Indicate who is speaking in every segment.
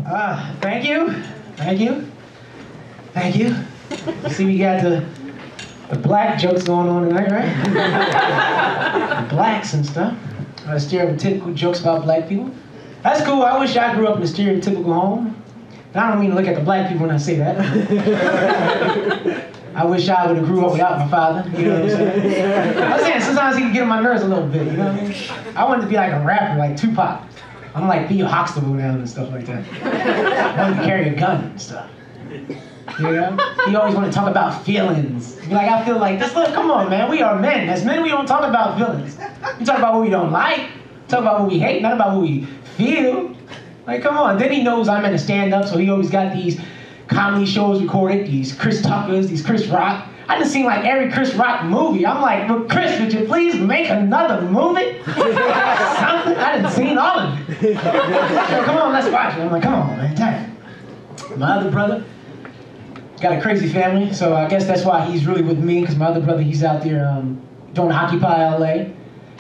Speaker 1: Thank you. Thank you. Thank you. You see, we got the black jokes going on tonight, right? The blacks and stuff. Stereotypical jokes about black people. That's cool. I wish I grew up in a stereotypical home. And I don't mean to look at the black people when I say that. I wish I would have grew up without my father, you know what I'm saying? I'm saying sometimes he can get on my nerves a little bit, you know what I mean? I wanted to be like a rapper, like Tupac. I'm like Theo Huxtable now and stuff like that. I wanted to carry a gun and stuff. You know? He always wanted to talk about feelings. Be like, I feel like this. Look, come on, man. We are men. As men, we don't talk about feelings. We talk about what we don't like. Talk about what we hate, not about what we feel. Like, come on. Then he knows I'm in a stand-up, so he always got these comedy shows recorded, these Chris Tuckers, these Chris Rock. I just seen like every Chris Rock movie. I'm like, well, Chris, would you please make another movie? Something? I done seen all of it. So come on, let's watch it. I'm like, come on, man. Damn. My other brother got a crazy family, so I guess that's why he's really with me, because my other brother, he's out there doing Occupy LA.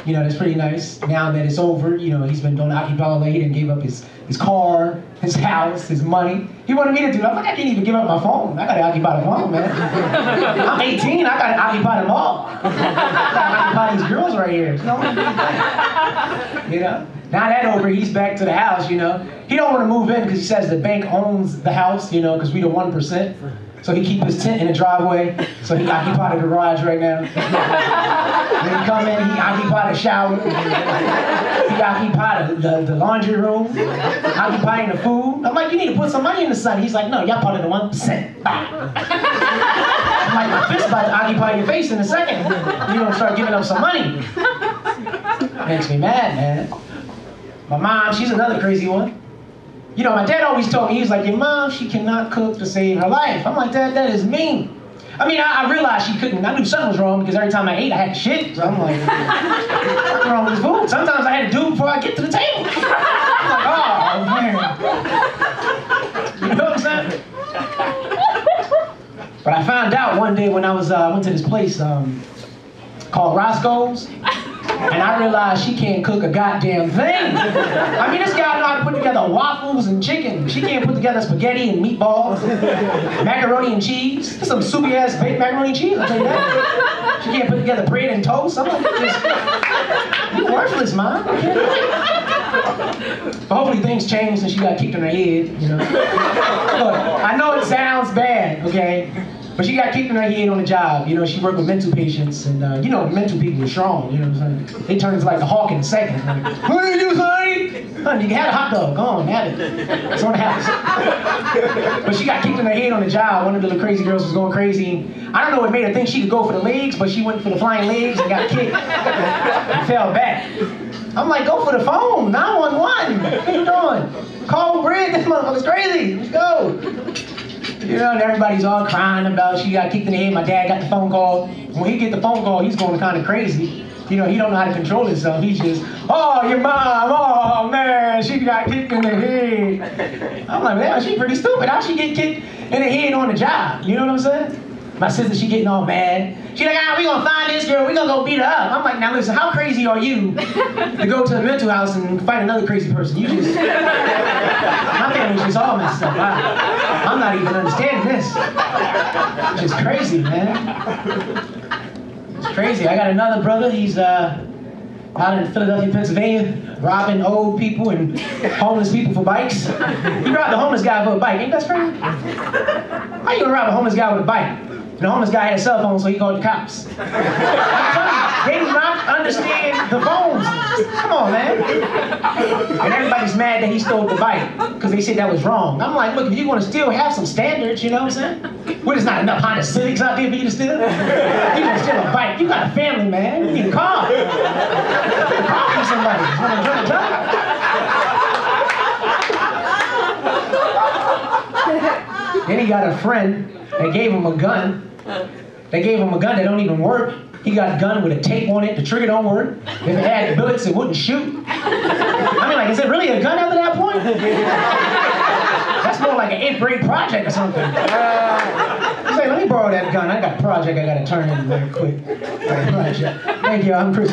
Speaker 1: You know, that's pretty nice. Now that it's over, you know, he's been doing Occupy LA. He didn't give up his car, his house, his money. He wanted me to do it. I'm like, I can't even give up my phone. I gotta occupy the phone, man. I'm 18, I gotta occupy them all. I gotta occupy these girls right here. You know? Now that over, he's back to the house, you know. He don't want to move in because he says the bank owns the house, you know, because we the 1%. So he keep his tent in the driveway, so he occupy the garage right now. When he come in, he occupy the shower. He occupy the laundry room, occupying the food. I'm like, you need to put some money in the sun. He's like, no, y'all part of the 1%. Bye. I'm like, my fist about to occupy your face in a second. You don't start giving up some money. Makes me mad, man. My mom, she's another crazy one. You know, my dad always told me, he was like, your mom, she cannot cook to save her life. I'm like, Dad, that is mean. I mean, I realized she couldn't. I knew something was wrong because every time I ate, I had to shit. So I'm like, what's wrong with this food? Sometimes I had to do it before I get to the table. I'm like, oh, man. You know what I'm saying? But I found out one day when I went to this place called Roscoe's. And I realized she can't cook a goddamn thing. I mean, this guy know how to put together waffles and chicken. She can't put together spaghetti and meatballs, macaroni and cheese. That's some soupy ass baked macaroni and cheese, I'll tell you that. She can't put together bread and toast. I'm like, you worthless, Mom. But hopefully things changed and she got kicked in her head, you know. Look, I know it sounds bad, okay? But she got kicked in her head on the job. You know, she worked with mental patients, and you know, mental people are strong. You know what I'm saying? They turn into like the Hawk in a second. Like, what did you say? Honey, you can have a hot dog. Go on, have it. It's on the house. But she got kicked in her head on the job. One of the little crazy girls was going crazy. I don't know what made her think she could go for the legs, but she went for the flying legs and got kicked and fell back. I'm like, go for the phone. 911. What are you doing? Call Brig. This motherfucker's crazy. Let's go. You know, and everybody's all crying about she got kicked in the head. My dad got the phone call. When he get the phone call, he's going kind of crazy. You know, he don't know how to control himself. He's just, oh, your mom, oh, man, she got kicked in the head. I'm like, man, she pretty stupid. How'd she get kicked in the head on the job? You know what I'm saying? My sister, she getting all mad. She like, we gonna find this girl, we gonna go beat her up. I'm like, now listen, how crazy are you to go to the mental house and fight another crazy person? You just, my family's just all messed up. I'm not even understanding this. It's just crazy, man. It's crazy. I got another brother, he's out in Philadelphia, Pennsylvania, robbing old people and homeless people for bikes. He robbed the homeless guy for a bike, ain't that crazy? How you gonna rob a homeless guy with a bike? And the homeless guy had a cell phone, so he called the cops. I'm telling you, they do not understand the phones. Come on, man. And everybody's mad that he stole the bike, because they said that was wrong. I'm like, look, if you want to steal, have some standards, you know what I'm saying? Well, there's not enough Honda Civics out there for you to steal. You want to steal a bike, you got a family, man. You need a car. You need a car for somebody. You want to drive a truck? Then he got a friend that gave him a gun. They gave him a gun that don't even work. He got a gun with a tape on it. The trigger don't work. If it had bullets, it wouldn't shoot. I mean, like, is it really a gun after that point? That's more like an 8th grade project or something. He's like, let me borrow that gun. I got a project I got to turn in very quick. Thank you. I'm Chris.